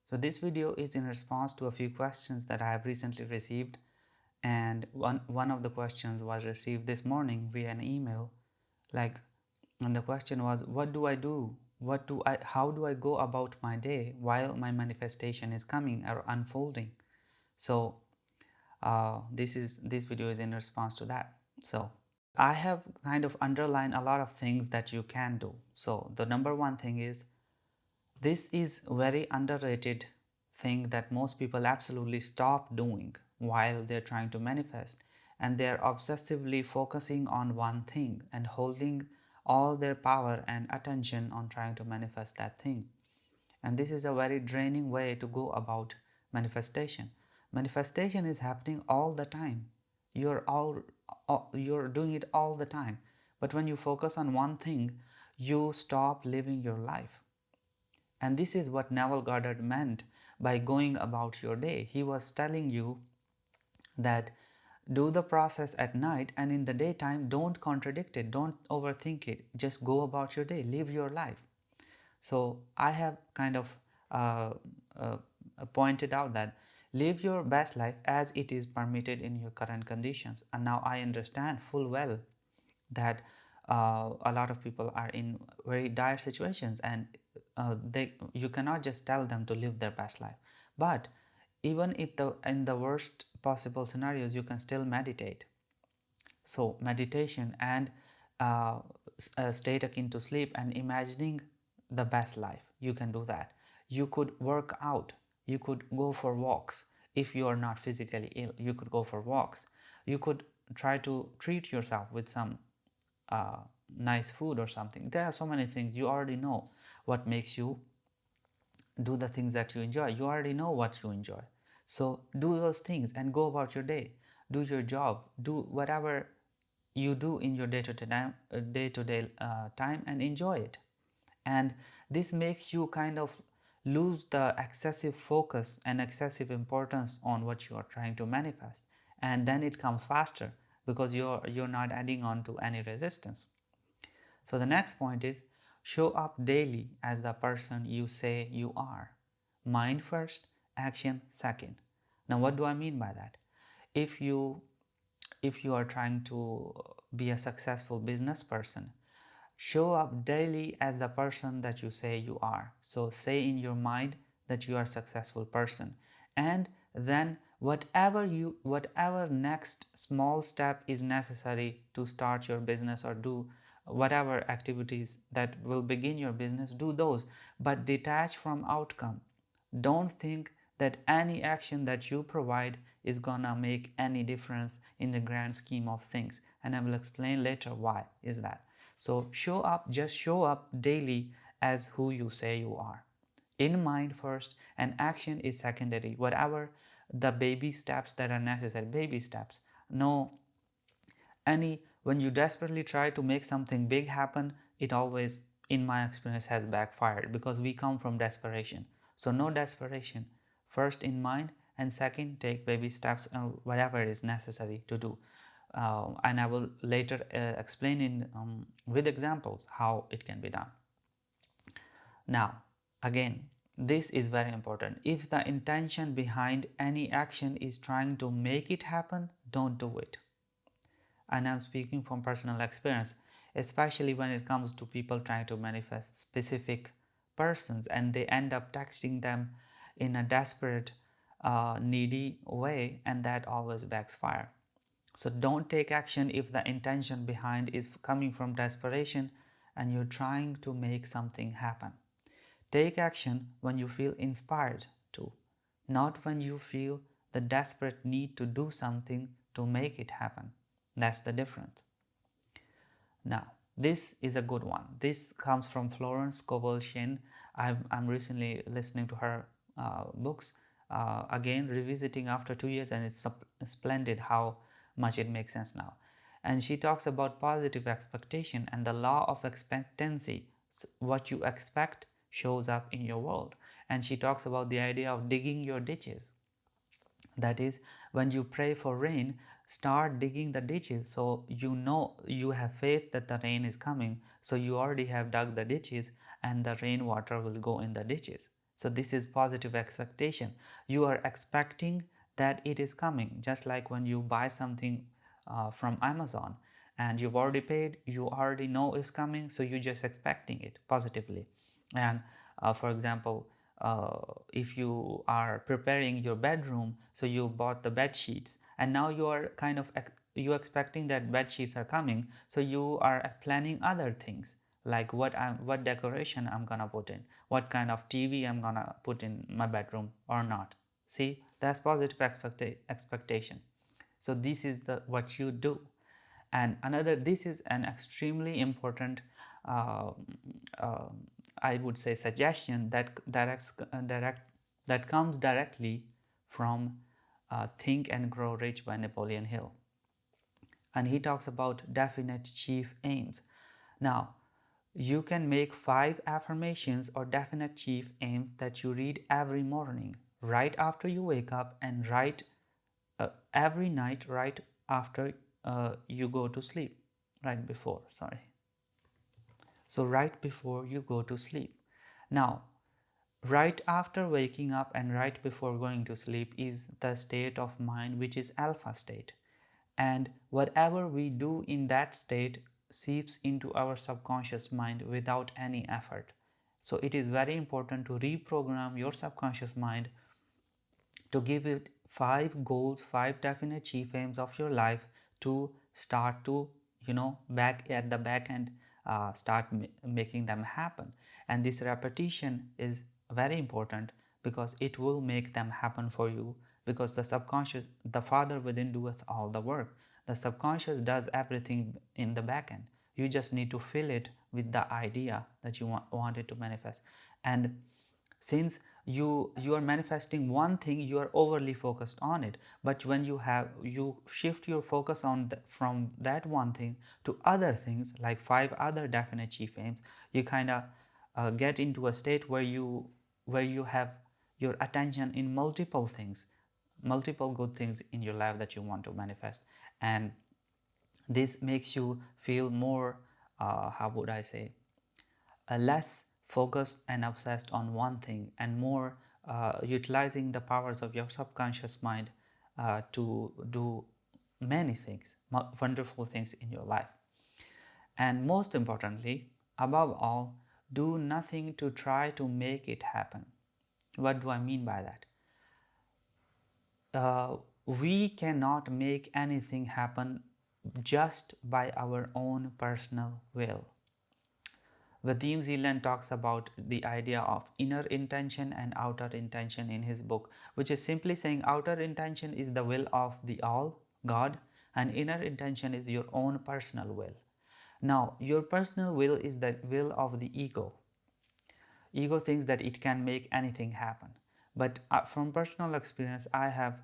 So this video is in response to a few questions that I have recently received, and one of the questions was received this morning via an email. And the question was, what do I do? How do I go about my day while my manifestation is coming or unfolding? So this video is in response to that. So I have kind of underlined a lot of things that you can do. So the number one thing is, this is very underrated thing that most people absolutely stop doing while they're trying to manifest, and they're obsessively focusing on one thing and holding all their power and attention on trying to manifest that thing. And this is a very draining way to go about manifestation. Manifestation is happening all the time. You're doing it all the time. But when you focus on one thing, you stop living your life. And this is what Neville Goddard meant by going about your day. He was telling you that do the process at night, and in the daytime don't contradict it, don't overthink it, just go about your day, live your life. So I have kind of uh, uh, pointed out that live your best life as it is permitted in your current conditions. And now I understand full well that a lot of people are in very dire situations, and you cannot just tell them to live their best life. But even in the worst possible scenarios, you can still meditate. So meditation and a state akin to sleep and imagining the best life, you can do that. You could work out, you could go for walks. If you are not physically ill, you could go for walks. You could try to treat yourself with some nice food or something. There are so many things. You already know what makes you do the things that you enjoy. You already know what you enjoy. So do those things and go about your day. Do your job. Do whatever you do in your day-to-day time and enjoy it. And this makes you kind of lose the excessive focus and excessive importance on what you are trying to manifest, and then it comes faster because you're not adding on to any resistance. So the next point is, show up daily as the person you say you are. Mind first, action second. Now what do I mean by that? If you are trying to be a successful business person, show up daily as the person that you say you are. So say in your mind that you are a successful person, and then whatever next small step is necessary to start your business or do whatever activities that will begin your business, do those, but detach from outcome. Don't think that any action that you provide is gonna make any difference in the grand scheme of things, and I will explain later why is that. So just show up daily as who you say you are. In mind first, and action is secondary. Whatever the baby steps that are necessary, baby steps. No, when you desperately try to make something big happen, it always, in my experience, has backfired because we come from desperation. So no desperation. First in mind, and second, take baby steps and whatever is necessary to do. And I will later explain with examples how it can be done. Now, again, this is very important. If the intention behind any action is trying to make it happen, don't do it. And I'm speaking from personal experience, especially when it comes to people trying to manifest specific persons and they end up texting them in a desperate, needy way, and that always backfires. So don't take action if the intention behind is coming from desperation and you're trying to make something happen. Take action when you feel inspired to, not when you feel the desperate need to do something to make it happen. That's the difference. Now, this is a good one. This comes from Florence Scovel Shinn. I'm recently listening to her books, again revisiting after 2 years, and it's splendid how much it makes sense now. And she talks about positive expectation and the law of expectancy. What you expect shows up in your world. And she talks about the idea of digging your ditches. That is, when you pray for rain, start digging the ditches, so you know you have faith that the rain is coming, so you already have dug the ditches and the rainwater will go in the ditches. So this is positive expectation. You are expecting that it is coming, just like when you buy something from Amazon and you've already paid, you already know it's coming, so you're just expecting it positively. And for example, if you are preparing your bedroom, so you bought the bed sheets and now you are kind of you expecting that bed sheets are coming, so you are planning other things like what decoration I'm gonna put in, what kind of TV I'm gonna put in my bedroom or not. See, that's positive expectation. So this is the what you do. And another, this is an extremely important uh, uh, I would say suggestion that comes directly from Think and Grow Rich by Napoleon Hill. And he talks about definite chief aims. Now, you can make 5 affirmations or definite chief aims that you read every morning, right after you wake up, and write every night, right after you go to sleep, right before, sorry. So, right before you go to sleep. Now, right after waking up and right before going to sleep is the state of mind which is alpha state. And whatever we do in that state seeps into our subconscious mind without any effort. So it is very important to reprogram your subconscious mind to give it 5 goals, 5 definite chief aims of your life to start to, back at the back end, start making them happen. And this repetition is very important because it will make them happen for you, because the subconscious, the Father within doeth all the work. The subconscious does everything in the back end. You just need to fill it with the idea that you want it to manifest. And since you are manifesting one thing, you are overly focused on it, but when you shift your focus on from that one thing to other things like 5 other definite chief aims, you kind of get into a state where you have your attention in multiple things, multiple good things in your life that you want to manifest. And this makes you feel more how would I say, less focused and obsessed on one thing, and more utilizing the powers of your subconscious mind to do many things, wonderful things in your life. And most importantly, above all, do nothing to try to make it happen. What do I mean by that? We cannot make anything happen just by our own personal will. Vadim Zeland talks about the idea of inner intention and outer intention in his book, which is simply saying outer intention is the will of the all, God, and inner intention is your own personal will. Now, your personal will is the will of the ego. Ego thinks that it can make anything happen. But from personal experience, I have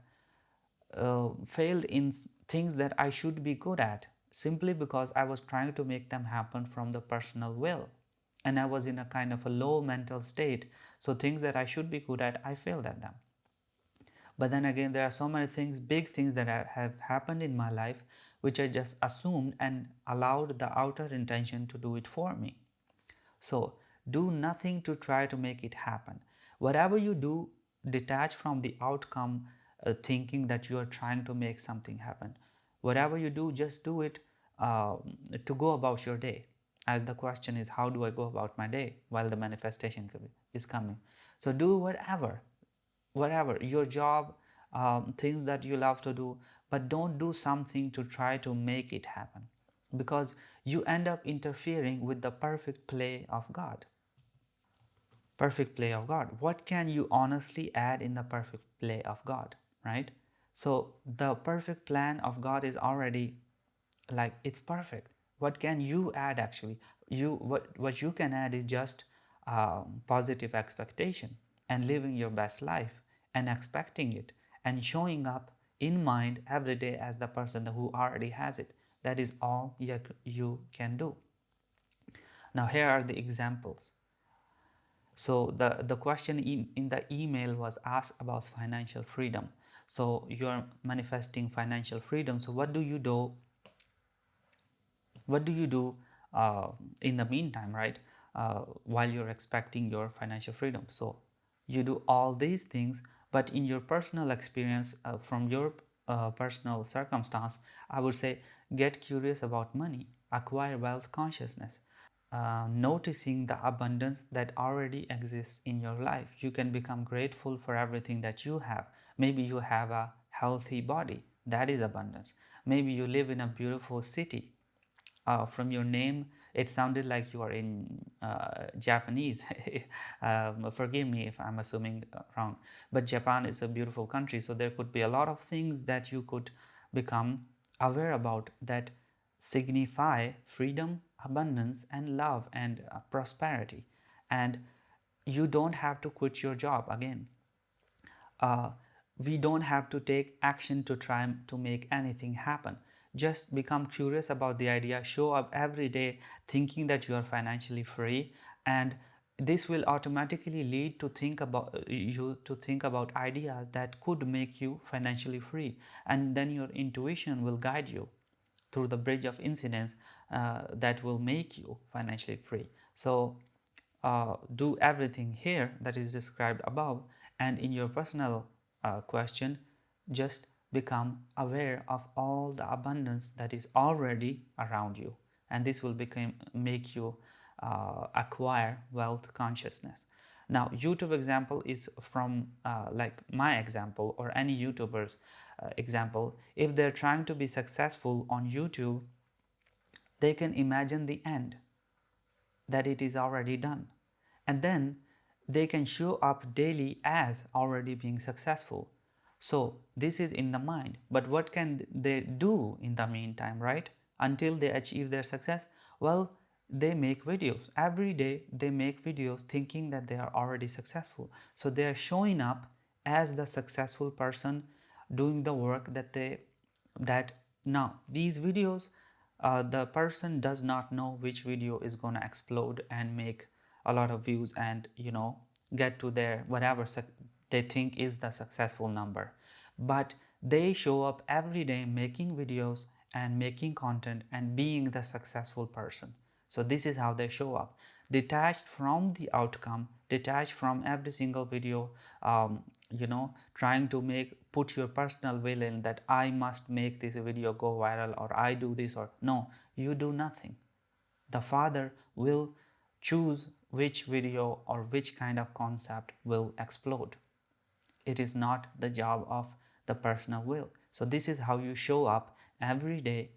failed in things that I should be good at simply because I was trying to make them happen from the personal will. And I was in a kind of a low mental state. So things that I should be good at, I failed at them. But then again, there are so many things, big things that have happened in my life, which I just assumed and allowed the outer intention to do it for me. So do nothing to try to make it happen. Whatever you do, detach from the outcome thinking that you are trying to make something happen. Whatever you do, just do it to go about your day. As the question is, how do I go about my day while the manifestation is coming? So do whatever, your job, things that you love to do, but don't do something to try to make it happen, because you end up interfering with the perfect play of God. Perfect play of God. What can you honestly add in the perfect play of God, right? So the perfect plan of God is already like it's perfect. What can you add actually? What you can add is just positive expectation and living your best life and expecting it and showing up in mind every day as the person who already has it. That is all you can do. Now here are the examples. So the question in the email was asked about financial freedom. So you're manifesting financial freedom. So what do you do? What do you do in the meantime, right? While you're expecting your financial freedom. So you do all these things, but in your personal experience, from your personal circumstance, I would say get curious about money, acquire wealth consciousness, noticing the abundance that already exists in your life. You can become grateful for everything that you have. Maybe you have a healthy body, that is abundance. Maybe you live in a beautiful city. From your name, it sounded like you are in Japanese. Forgive me if I'm assuming wrong, but Japan is a beautiful country, so there could be a lot of things that you could become aware about that signify freedom, abundance, and love and prosperity. And you don't have to quit your job again. uh, we don't have to take action to try to make anything happen. Just become curious about the idea, show up every day thinking that you are financially free, and this will automatically lead to think about you to think about ideas that could make you financially free, and then your intuition will guide you through the bridge of incidents that will make you financially free. So do everything here that is described above, and in your personal question, just become aware of all the abundance that is already around you, and this will make you acquire wealth consciousness. Now, YouTube example is from like my example or any YouTuber's example. If they're trying to be successful on YouTube, they can imagine the end, that it is already done, and then they can show up daily as already being successful. So this is in the mind, but what can they do in the meantime, right, until they achieve their success? Well, they make videos every day. They make videos thinking that they are already successful, so they are showing up as the successful person doing the work that now these videos, the person does not know which video is going to explode and make a lot of views and get to their whatever they think is the successful number, but they show up every day making videos and making content and being the successful person. So this is how they show up, detached from the outcome, detached from every single video, trying to put your personal will in that I must make this video go viral, or I do this, or no, you do nothing. The Father will choose which video or which kind of concept will explode. It is not the job of the personal will. So this is how you show up every day,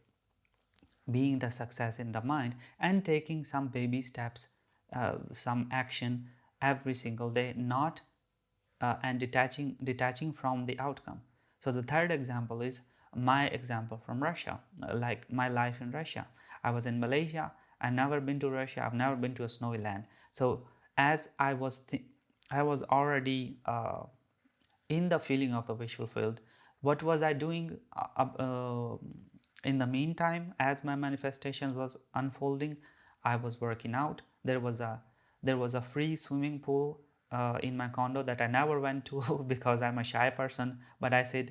being the success in the mind and taking some baby steps, some action every single day, not and detaching from the outcome. So the third example is my example from Russia, like my life in Russia. I was in Malaysia. I've never been to Russia. I've never been to a snowy land. So as I was already in the feeling of the wish fulfilled. What was I doing in the meantime as my manifestation was unfolding? I was working out. There was a free swimming pool in my condo that I never went to because I'm a shy person. But I said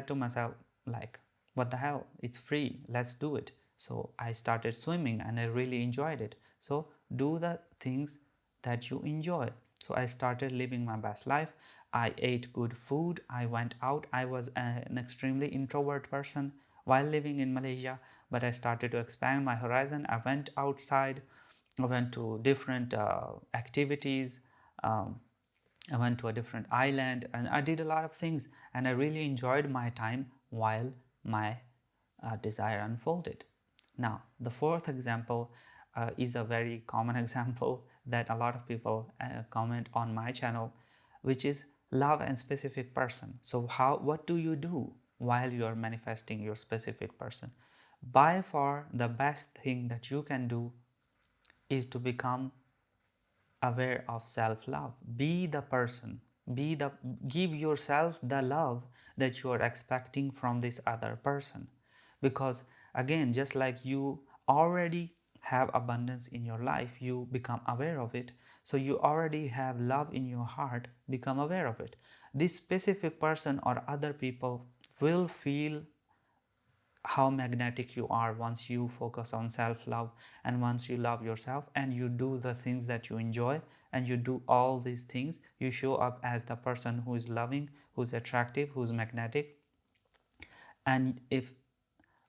to myself, like, what the hell? It's free. Let's do it. So I started swimming and I really enjoyed it. So do the things that you enjoy. So I started living my best life. I ate good food. I went out. I was an extremely introvert person while living in Malaysia, but I started to expand my horizon. I went outside. I went to different activities. Um, I went to a different island and I did a lot of things, and I really enjoyed my time while my desire unfolded. Now, the fourth example is a very common example that a lot of people comment on my channel, which is love and specific person. So what do you do while you are manifesting your specific person? By far the best thing that you can do is to become aware of self-love. Be the person, give yourself the love that you are expecting from this other person, because again, just like you already have abundance in your life, you become aware of it, so you already have love in your heart, become aware of it. This specific person or other people will feel how magnetic you are once you focus on self-love and once you love yourself and you do the things that you enjoy, and you do all these things, you show up as the person who is loving, who's attractive, who's magnetic. And if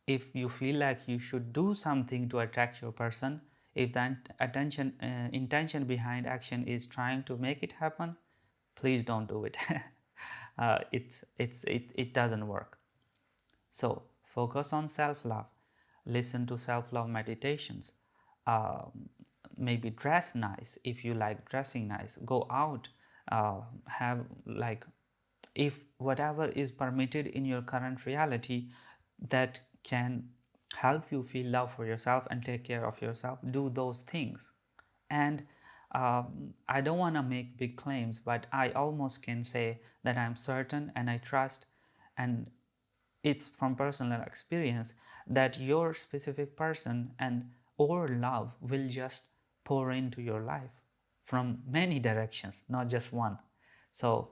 you feel like you should do something to attract your person, if the intention behind action is trying to make it happen, please don't do it. It doesn't work. So focus on self-love, listen to self-love meditations, uh, maybe dress nice if you like dressing nice, go out, have like, if whatever is permitted in your current reality that can help you feel love for yourself and take care of yourself, do those things. And I don't want to make big claims, but I almost can say that I'm certain and I trust, and it's from personal experience, that your specific person and or love will just pour into your life from many directions, not just one. So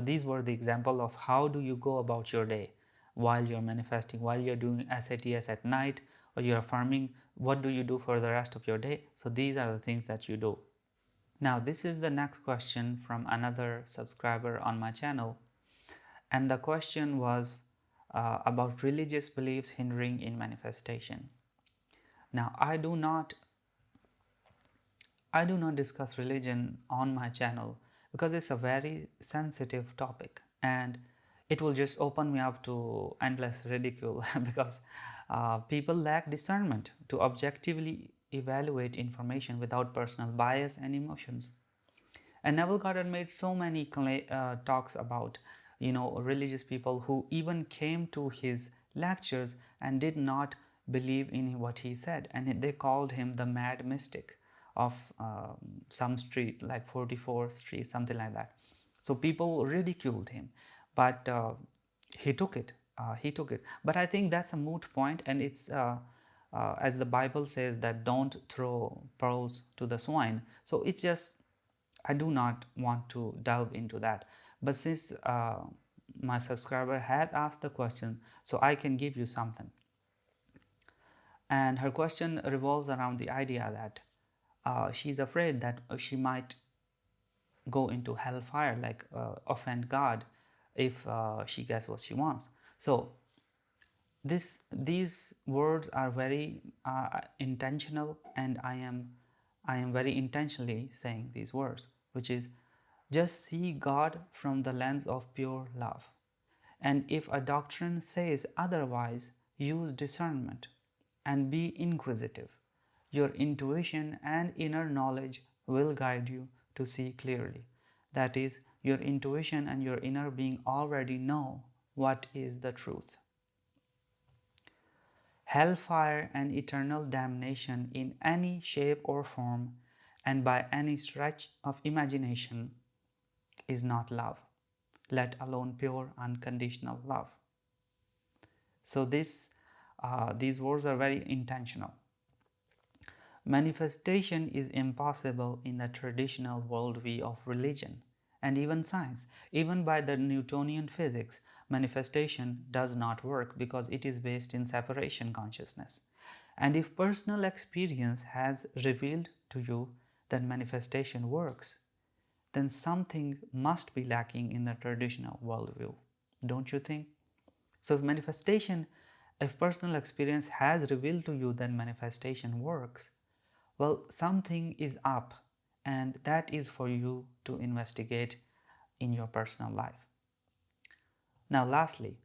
these were the example of how do you go about your day while you're manifesting, while you're doing SATs at night, or you're affirming. What do you do for the rest of your day? So these are the things that you do. Now this is the next question from another subscriber on my channel, and the question was about religious beliefs hindering in manifestation. Now I do not discuss religion on my channel because it's a very sensitive topic, and it will just open me up to endless ridicule because people lack discernment to objectively evaluate information without personal bias and emotions. And Neville Goddard made so many talks about, religious people who even came to his lectures and did not believe in what he said, and they called him the mad mystic of some street like 44th Street, something like that. So people ridiculed him, but he took it. He took it. But I think that's a moot point, and it's as the Bible says that don't throw pearls to the swine. So it's just, I do not want to delve into that. But since my subscriber has asked the question, so I can give you something. And her question revolves around the idea that she's afraid that she might go into hellfire, like offend God, if she gets what she wants. So these words are very intentional, and I am very intentionally saying these words, which is, just see God from the lens of pure love. And if a doctrine says otherwise, use discernment and be inquisitive. Your intuition and inner knowledge will guide you to see clearly. That is, your intuition and your inner being already know what is the truth. Hellfire and eternal damnation in any shape or form and by any stretch of imagination is not love, let alone pure unconditional love. So these words are very intentional. Manifestation is impossible in the traditional worldview of religion and even science. Even by the Newtonian physics, manifestation does not work because it is based in separation consciousness. And if personal experience has revealed to you that manifestation works, then something must be lacking in the traditional worldview, don't you think? So if personal experience has revealed to you that manifestation works, well, something is up, and that is for you to investigate in your personal life. Now, lastly,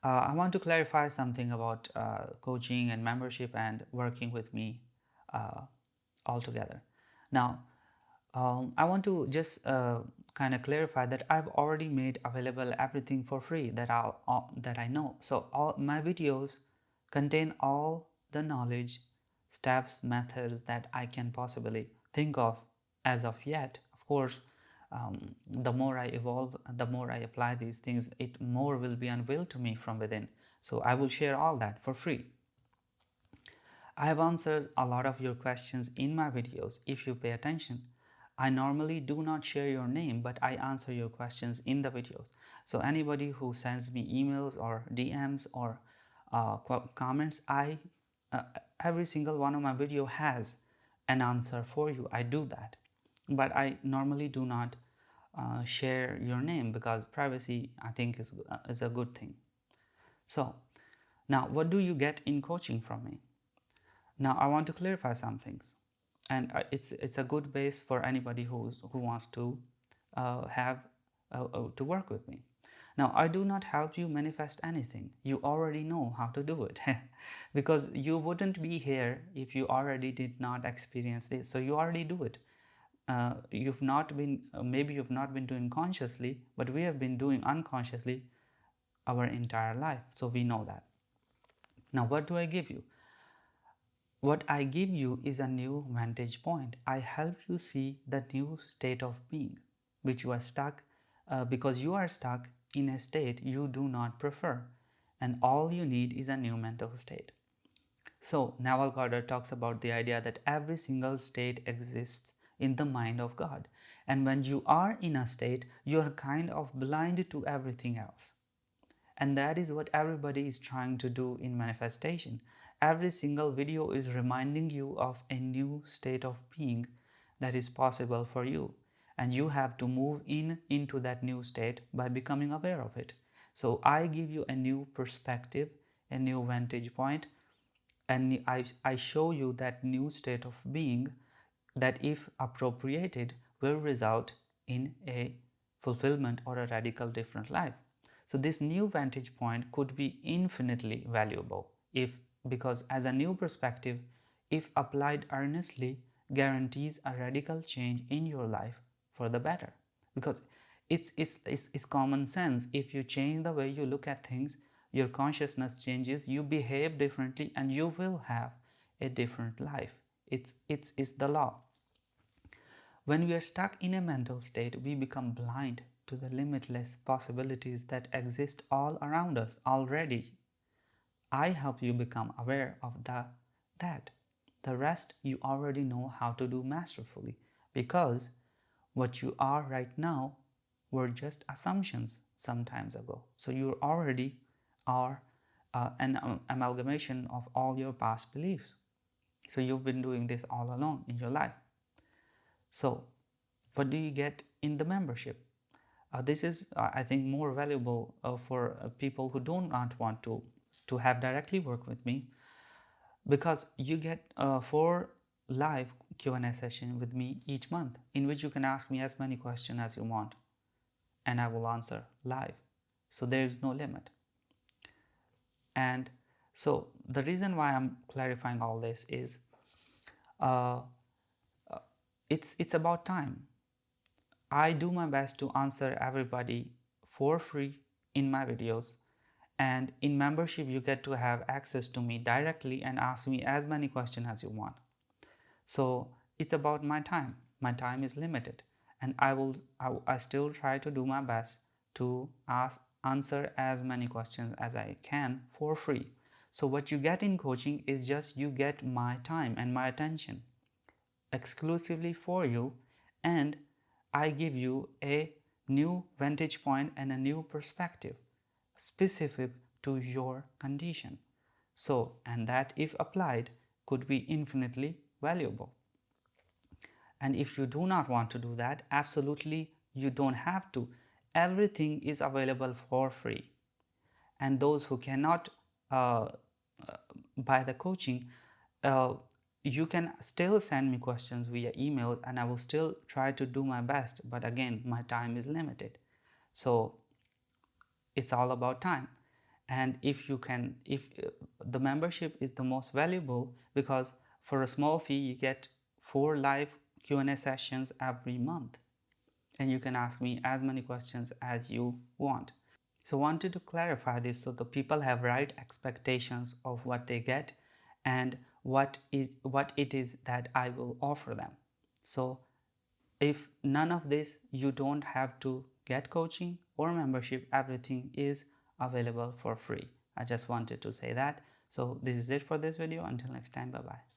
I want to clarify something about coaching and membership and working with me altogether. Now, I want to just kind of clarify that I've already made available everything for free that I know. So all my videos contain all the knowledge, steps, methods that I can possibly think of as of yet. Of course, the more I evolve, the more I apply these things, it more will be unveiled to me from within. So I will share all that for free. I have answered a lot of your questions in my videos if you pay attention. I normally do not share your name, but I answer your questions in the videos. So anybody who sends me emails or DMs or comments, every single one of my video has an answer for you. I do that. but I normally do not share your name because privacy, I think, is a good thing. So now, what do you get in coaching from me? Now, I want to clarify some things, and it's a good base for anybody who wants to have to work with me. Now, I do not help you manifest anything. You already know how to do it because you wouldn't be here if you already did not experience this. So you already do it. You've not been maybe you've not been doing consciously, but we have been doing unconsciously our entire life. So we know that. Now, what do I give you? What I give you is a new vantage point. I help you see the new state of being, which you are stuck because you are stuck in a state you do not prefer, and all you need is a new mental state. So, Naval Carter talks about the idea that every single state exists in the mind of God, and when you are in a state, you are kind of blind to everything else. And that is what everybody is trying to do in manifestation. Every single video is reminding you of a new state of being that is possible for you. And you have to move into that new state by becoming aware of it. So I give you a new perspective, a new vantage point, and I show you that new state of being that, if appropriated, will result in a fulfillment or a radical different life. So this new vantage point could be infinitely valuable because as a new perspective, if applied earnestly, guarantees a radical change in your life for the better. Because it's common sense. If you change the way you look at things, your consciousness changes, you behave differently, and you will have a different life. It's the law. When we are stuck in a mental state, we become blind to the limitless possibilities that exist all around us already. I help you become aware of that. The rest you already know how to do masterfully, because what you are right now were just assumptions some times ago. So you already are an amalgamation of all your past beliefs. So you've been doing this all along in your life. So what do you get in the membership? This is, I think, more valuable for people who do not want to have directly work with me, because you get 4 live Q&A session with me each month, in which you can ask me as many questions as you want, and I will answer live. So there is no limit. And so the reason why I'm clarifying all this is it's about time. I do my best to answer everybody for free in my videos, and in membership you get to have access to me directly and ask me as many questions as you want. So it's about my time. My time is limited, and I still try to do my best to answer as many questions as I can for free. So what you get in coaching is just you get my time and my attention exclusively for you, and I give you a new vantage point and a new perspective specific to your condition. So, and that, if applied, could be infinitely valuable. And if you do not want to do that, absolutely you don't have to. Everything is available for free. And those who cannot buy the coaching, you can still send me questions via email, and I will still try to do my best. But again, my time is limited. So it's all about time. And if the membership is the most valuable, because for a small fee you get 4 live Q&A sessions every month, and you can ask me as many questions as you want. So wanted to clarify this so the people have right expectations of what they get and what it is that I will offer them. So if none of this, you don't have to get coaching or membership. Everything is available for free. I just wanted to say that. So this is it for this video. Until next time, bye bye.